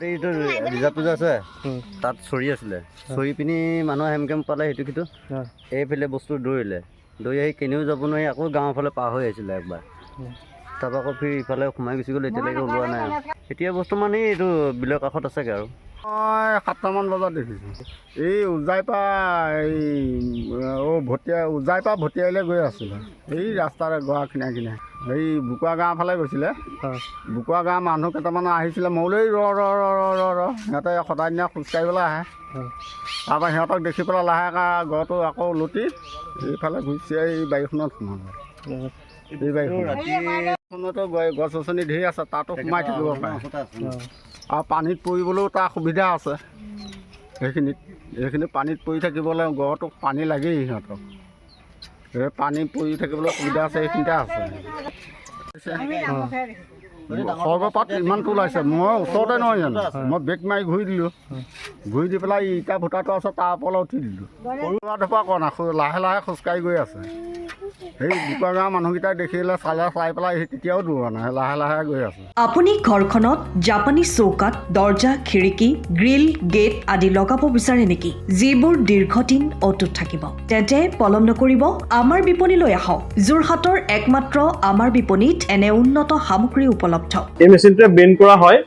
এইটো ৰিজাৰ্ভ পূজা আছে তাত চৰি আছিলে চৰি পিনি মানুহ হেমকেম পালে সেইটো সিটো এইফালে বস্তু দৌৰিলে দৌৰি আহি কেনিও যাব নোৱাৰি আকৌ গাঁৱৰ ফালে পাৰ হৈ আহিছিলে একবাৰ তাৰপৰা আকৌ ফিৰ ইফালে সোমাই গুচি গ'ল এতিয়ালৈকে ওলোৱা নাই এতিয়া বৰ্তমান এইটো বিলৰ কাষত আছেগৈ আৰু মই 7টামান বজাত দেখিছোঁ এই উজাইপা এই উজাইপা ভটিয়াইলৈ গৈ আছিলে এই ৰাস্তাৰে গোৱা কিনাৰে কিনাৰে এই বোকা গাঁৱৰ ফালে গৈছিলে বোকা গাঁৱৰ মানুহ কেইটামান আহিছিলে মই বোলো ৰ সিহঁতে সদায় দিনা খোজকাঢ়িবলৈ আহে তাৰপৰা সিহঁতক দেখি পেলাই লাহে গড়টো আকৌ উলটি এইফালে ঘূৰি এই বাৰীখনত সোমালে এই বাৰীখনতো গছ গছনি ধেৰ আছে তাতো সোমাই থাকিব পাৰে আৰু পানীত পৰিবলৈও তাৰ সুবিধা আছে এইখিনি পানীত পৰি থাকিবলৈ গড়টোক পানী লাগেই সিহঁতক এই পানী পৰি থাকিবলৈ সুবিধা আছে এইখিনিতে আছে সৰ্বপাত ইমানটো ওলাইছে মই ওচৰতে নহয় জানো মই বেগ মাৰি ঘূৰি দিলোঁ ঘূৰি দি পেলাই ইটা ভূটাটো আছে তাৰ ওপৰলৈ উঠি দিলোঁ সৰু ধোপা কৰা নাই লাহে লাহে খোজকাঢ়ি গৈ আছে সেই বোকা গাঁৱৰ মানুহকেইটাই দেখিলে চাই পেলাই তেতিয়াও দৌৰা নাই লাহে লাহে গৈ আছে আপুনি ঘৰখনত জাপানী চৌকাত দৰ্জা খিৰিকী গ্ৰিল গেট আদি লগাব বিচাৰে নেকি যিবোৰ দীৰ্ঘদিন অটুট থাকিব তেন্তে পলম নকৰিব আমাৰ বিপণীলৈ আহক যোৰহাটৰ একমাত্ৰ আমাৰ বিপণীত এনে উন্নত সামগ্ৰী উপলব্ধ এই মেচিনটোৱে বেণ্ড কৰা হয়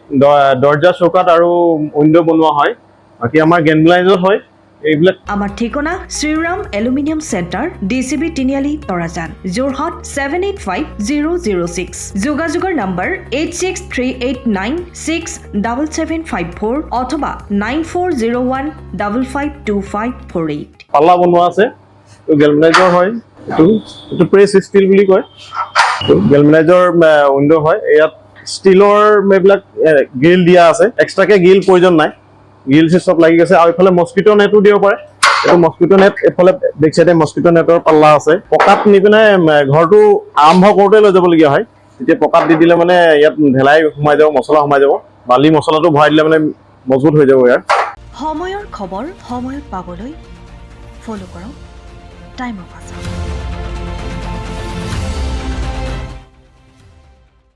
দৰ্জা চৌকাত আৰু উইণ্ডো বনোৱা হয় বাকি আমাৰ গেনলাইজত হয় এইবিলাক আমাৰ ঠিকনা শ্ৰীৰাম এলুমিনিয়াম চেণ্টাৰ ডিচিবি তিনিআলি তৰাজান যোৰহাট 785006 যোগাযোগৰ নম্বৰ 8638967754 অথবা 9401552548 পাল্লা বনোৱা আছে গেলভেনাইজৰ হয় এইটো প্ৰেছ ষ্টিল বুলি কয় গেলভেনাইজৰ উইণ্ডো হয় ইয়াত ষ্টিলৰ এইবিলাক গ্ৰিল দিয়া আছে এক্সট্ৰাকে গ্ৰিল প্ৰয়োজন নাই গ্ৰিল চব লাগি গৈছে আৰু ইফালে মস্কিটো নেটো দিব পাৰে এইটো মস্কিটো নেট এফালে বেক চাইডে মস্কিটো নেটৰ পাল্লা আছে পকাত নি পিনে ঘৰটো আৰম্ভ কৰোঁতে লৈ যাবলগীয়া হয় তেতিয়া পকাত দি দিলে মানে ইয়াত ঢেলাই সোমাই যাব মছলা সোমাই যাব বালি মছলাটো ভৰাই দিলে মানে মজবুত হৈ যাব ইয়াৰ সময়ৰ খবৰ সময়ত পাবলৈ ফলো কৰক টাইম অফ আছে